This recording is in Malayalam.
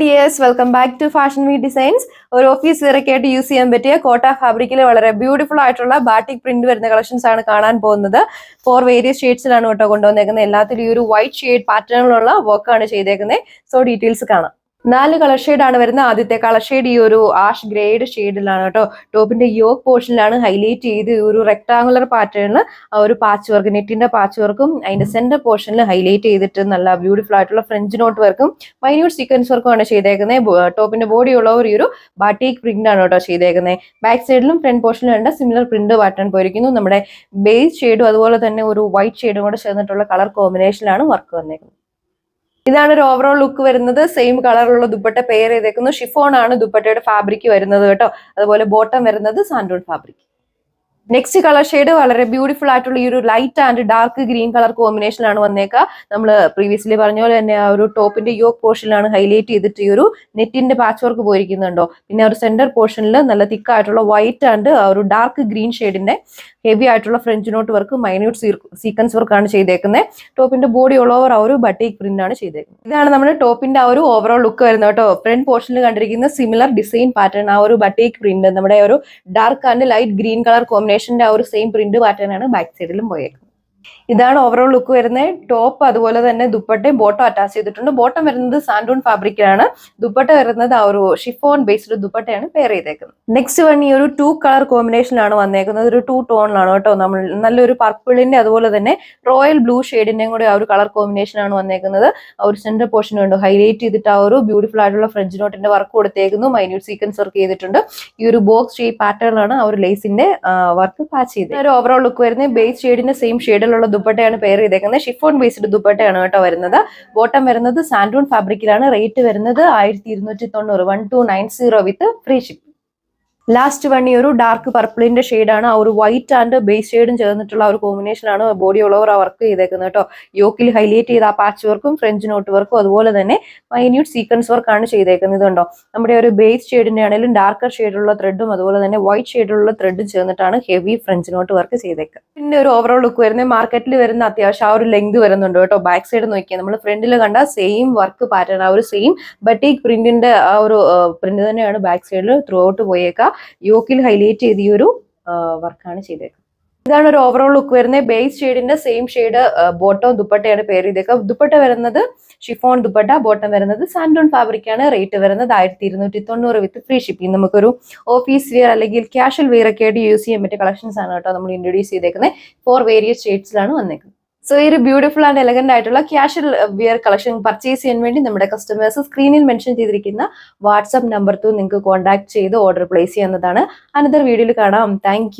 Dears, welcome back to Fashion Week Designs. ഒരു ഓഫീസ് വെയറൊക്കെ ആയിട്ട് യൂസ് ചെയ്യാൻ പറ്റിയ കോട്ട ഫാബ്രിക്കിൽ വളരെ ബ്യൂട്ടിഫുൾ ആയിട്ടുള്ള ബാറ്റിക് പ്രിന്റ് വരുന്ന കളക്ഷൻസ് ആണ് കാണാൻ പോകുന്നത്. 4 വേരിയസ് ഷെയ്ഡ്സിലാണ് കേട്ടോ കൊണ്ടുവന്നേക്കുന്നത്. എല്ലാത്തിലും ഈ ഒരു വൈറ്റ് ഷെയ്ഡ് പാറ്റേണിലുള്ള വർക്കാണ് ചെയ്തേക്കുന്നത്. സോ ഡീറ്റെയിൽസ് കാണാം. 4 കളർ ഷെയ്ഡാണ് വരുന്നത്. ആദ്യത്തെ കളർ ഷെയ്ഡ് ഈ ഒരു ആഷ് ഗ്രേഡ് ഷെയ്ഡിലാണ് കേട്ടോ. ടോപ്പിന്റെ യോക്ക് പോർഷനിലാണ് ഹൈലൈറ്റ് ചെയ്ത് ഒരു റെക്ടാങ്കുലർ പാറ്റേണിൽ ആ ഒരു പാച്ച് വർക്ക്, നെറ്റിന്റെ പാച്ച് വർക്കും അതിന്റെ സെന്റർ പോർഷനിൽ ഹൈലൈറ്റ് ചെയ്തിട്ട് നല്ല ബ്യൂട്ടിഫുൾ ആയിട്ടുള്ള ഫ്രഞ്ച് നോട്ട് വർക്കും മൈന്യൂട്ട് സീക്വൻസ് വർക്കും ആണ് ചെയ്തേക്കുന്നത്. ടോപ്പിന്റെ ബോഡി ഉള്ള ഒരു ബാറ്റിക് പ്രിന്റ് ആണ് കേട്ടോ ചെയ്തേക്കുന്നത്. ബാക്ക് സൈഡിലും ഫ്രണ്ട് പോർഷനിലും ഉണ്ട് സിമിലർ പ്രിന്റ് പാറ്റേൺ പോയിരിക്കുന്നു. നമ്മുടെ ബേസ് ഷെയ്ഡും അതുപോലെ തന്നെ ഒരു വൈറ്റ് ഷെയ്ഡും കൂടെ ചേർന്നിട്ടുള്ള കളർ കോമ്പിനേഷനിലാണ് വർക്ക് വന്നേക്കുന്നത്. ഇതാണ് ഒരു ഓവറോൾ ലുക്ക് വരുന്നത്. സെയിം കളറിലുള്ള ദുപ്പട്ട പെയർ ചെയ്തേക്കുന്നു. ഷിഫോൺ ആണ് ദുപ്പട്ടയുടെ ഫാബ്രിക് വരുന്നത് കേട്ടോ. അതുപോലെ ബോട്ടം വരുന്നത് സാൻഡൂൺ ഫാബ്രിക്. നെക്സ്റ്റ് കളർ ഷെയ്ഡ് വളരെ ബ്യൂട്ടിഫുൾ ആയിട്ടുള്ള ഈ ഒരു light and dark green colour കോമ്പിനേഷനിലാണ് വന്നേക്കുക. നമ്മൾ പ്രീവിയസ്ലി പറഞ്ഞ പോലെ തന്നെ ആ ഒരു ടോപ്പിന്റെ യോക്ക് പോർഷനിലാണ് ഹൈലൈറ്റ് ചെയ്തിട്ട് ഈ ഒരു നെറ്റിന്റെ പാച്ച് വർക്ക് പോയിരിക്കുന്നുണ്ടോ. പിന്നെ ഒരു സെന്റർ പോർഷനിൽ നല്ല തിക്കായിട്ടുള്ള വൈറ്റ് ആൻഡ് ആ ഒരു ഡാർക്ക് ഗ്രീൻ ഷെയ്ഡിന്റെ ഹെവി ആയിട്ടുള്ള French not work minute sequence വർക്കാണ് ചെയ്തേക്കുന്നത്. ടോപ്പിന്റെ ബോഡി ഓൾ ഓവർ ആ ഒരു ബട്ടീക് പ്രിന്റ് ആണ് ചെയ്തേക്കുന്നത്. ഇതാണ് നമ്മുടെ ടോപ്പിന്റെ ആ ഒരു ഓവറോൾ ലുക്ക് വരുന്നത് കേട്ടോ. ഫ്രണ്ട് പോർഷനിൽ കണ്ടിരിക്കുന്ന സിമിലർ ഡിസൈൻ പാറ്റേൺ ആ ഒരു ബട്ടീക് പ്രിന്റ്, നമ്മുടെ ഒരു dark and light green colour കോമ്പിനേഷന്റെ ആ ഒരു സെയിം പ്രിന്റ് പാറ്റേൺ ആണ് ബാക്ക് സൈഡിലും പോയേക്കുന്നത്. ഇതാണ് ഓവറോൾ ലുക്ക് വരുന്നത്. ടോപ്പ് അതുപോലെ തന്നെ ദുപ്പട്ടയും ബോട്ടം അറ്റാച്ച് ചെയ്തിട്ടുണ്ട്. ബോട്ടം വരുന്നത് സാൻഡൂൺ ഫാബ്രിക്കിലാണ്. ദുപ്പട്ട വരുന്നത് ആ ഒരു ഷിഫോൺ ബേസ്ഡ് ദുപ്പട്ടയാണ് പെയർ ചെയ്തേക്കുന്നത്. നെക്സ്റ്റ് വൺ ഈ ഒരു 2 കളർ കോമ്പിനേഷനിലാണ് വന്നേക്കുന്നത്. ഒരു 2 ടോണിലാണ് കേട്ടോ. നമ്മൾ നല്ലൊരു പർപ്പിളിന്റെ അതുപോലെ തന്നെ റോയൽ ബ്ലൂ ഷെയ്ഡിന്റെയും കൂടെ ആ ഒരു കളർ കോമ്പിനേഷനാണ് വന്നേക്കുന്നത്. ആ ഒരു സെന്റർ പോർഷൻ ഉണ്ട് ഹൈലൈറ്റ് ചെയ്തിട്ട് ആ ഒരു ബ്യൂട്ടിഫുൾ ആയിട്ടുള്ള ഫ്രഞ്ച് നോട്ടിന്റെ വർക്ക് കൊടുത്തേക്കുന്നു. മൈന്യൂട്ട് സീക്വൻസ് വർക്ക് ചെയ്തിട്ടുണ്ട്. ഈ ഒരു ബോക്സ് ഷേപ്പ് പാറ്റേണിലാണ് ആ ഒരു ലേസിന്റെ വർക്ക് പാച്ച് ചെയ്തത്. ഒരു ഓവറോൾ ലുക്ക് വരുന്നത് ബേസ് ഷെയ്ഡിന്റെ സെയിം ഷെയ്ഡിലുള്ള ദുപ്പട്ടയാണ് പെയർ ചെയ്തേക്കുന്നത്. ഷിഫോൺ ബേസ്ഡ് ദുപ്പട്ടയാണ് കേട്ടോ വരുന്നത്. ബോട്ടം വരുന്നത് സാൻഡൂൺ ഫാബ്രിക്കിലാണ്. റേറ്റ് വരുന്നത് 1290 1290 വിത്ത് ഫ്രീ ഷിപ്പ്. ലാസ്റ്റ് വൺ ഈ ഒരു ഡാർക്ക് പർപ്പിളിന്റെ ഷെയ്ഡാണ്. ആ ഒരു വൈറ്റ് ആൻഡ് ബേസ് ഷെയ്ഡും ചേർന്നിട്ടുള്ള ആ ഒരു കോമ്പിനേഷനാണ് ബോഡി ഓൾ ഓവർ വർക്ക് ചെയ്തേക്കുന്നത് കേട്ടോ. യോക്കിൽ ഹൈലൈറ്റ് ചെയ്ത ആ പാച്ച് വർക്കും ഫ്രഞ്ച് നോട്ട് വർക്കും അതുപോലെ തന്നെ മൈന്യൂട്ട് സീക്വൻസ് വർക്കാണ് ചെയ്തേക്കുന്നത്. ഇതുണ്ടോ നമ്മുടെ ഒരു ബേസ് ഷെയ്ഡിന്റെ ആണെങ്കിലും ഡാർക്കർ ഷെയ്ഡുള്ള ത്രെഡും അതുപോലെ തന്നെ വൈറ്റ് ഷെയ്ഡുള്ള ത്രെഡും ചേർന്നിട്ടാണ് ഹെവി ഫ്രഞ്ച് നോട്ട് വർക്ക് ചെയ്തേക്കുന്നത്. പിന്നെ ഒരു ഓവറോൾ ലുക്ക് വരുന്നത് മാർക്കറ്റിൽ വരുന്ന അത്യാവശ്യം ആ ഒരു ലെങ്ത് വരുന്നുണ്ട് കേട്ടോ. ബാക്ക് സൈഡ് നോക്കിയാൽ നമ്മൾ ഫ്രണ്ടിൽ കണ്ട സെയിം വർക്ക് പാറ്റേൺ, ആ ഒരു സെയിം ബട്ടീക് പ്രിന്റിന്റെ ആ ഒരു പ്രിന്റ് തന്നെയാണ് ബാക്ക് സൈഡിൽ ത്രൂ ഔട്ട് പോയേക്കുക. യോക്കിൽ ഹൈലൈറ്റ് ചെയ്ത ഈ ഒരു വർക്കാണ് ചെയ്തേക്കുന്നത്. ഇതാണ് ഒരു ഓവറോൾ ലുക്ക് വരുന്നത്. ബേസ് ഷെയ്ഡിന്റെ സെയിം ഷെയ്ഡ് ബോട്ടം ദുപ്പട്ടയാണ് പെയർ ചെയ്തേക്കുക. ദുപ്പട്ട വരുന്നത് ഷിഫോൺ ദുപ്പട്ട, ബോട്ടം വരുന്നത് സാൻഡൂൺ ഫാബ്രിക് ആണ്. റേറ്റ് വരുന്നത് 1290 വിത്ത് ഫ്രീ ഷിപ്പിംഗ്. നമുക്കൊരു ഓഫീസ് വെയർ അല്ലെങ്കിൽ ക്യാഷ്വൽ വെയർ ഒക്കെ ആയിട്ട് യൂസ് ചെയ്യാൻ പറ്റിയ കളക്ഷൻസ് ആണ് കേട്ടോ നമ്മൾ ഇൻട്രൊഡ്യൂസ് ചെയ്തേക്കുന്നത്. 4 വേരിയസ് ഷെയ്ഡ്സിലാണ് വന്നേക്കുന്നത്. സോ ഈ ഒരു ബ്യൂട്ടിഫുൾ ആൻഡ് എലഗന്റ് ആയിട്ടുള്ള ക്യാഷ്വൽ വെയർ കളക്ഷൻ പർച്ചേസ് ചെയ്യാൻ വേണ്ടി നമ്മുടെ കസ്റ്റമേഴ്സ് സ്ക്രീനിൽ മെൻഷൻ ചെയ്തിരിക്കുന്ന വാട്സ്ആപ്പ് നമ്പർ നിങ്ങൾക്ക് കോൺടാക്ട് ചെയ്ത് ഓർഡർ പ്ലേസ് ചെയ്യുന്നതാണ്. അനദർ വീഡിയോയിൽ കാണാം. താങ്ക്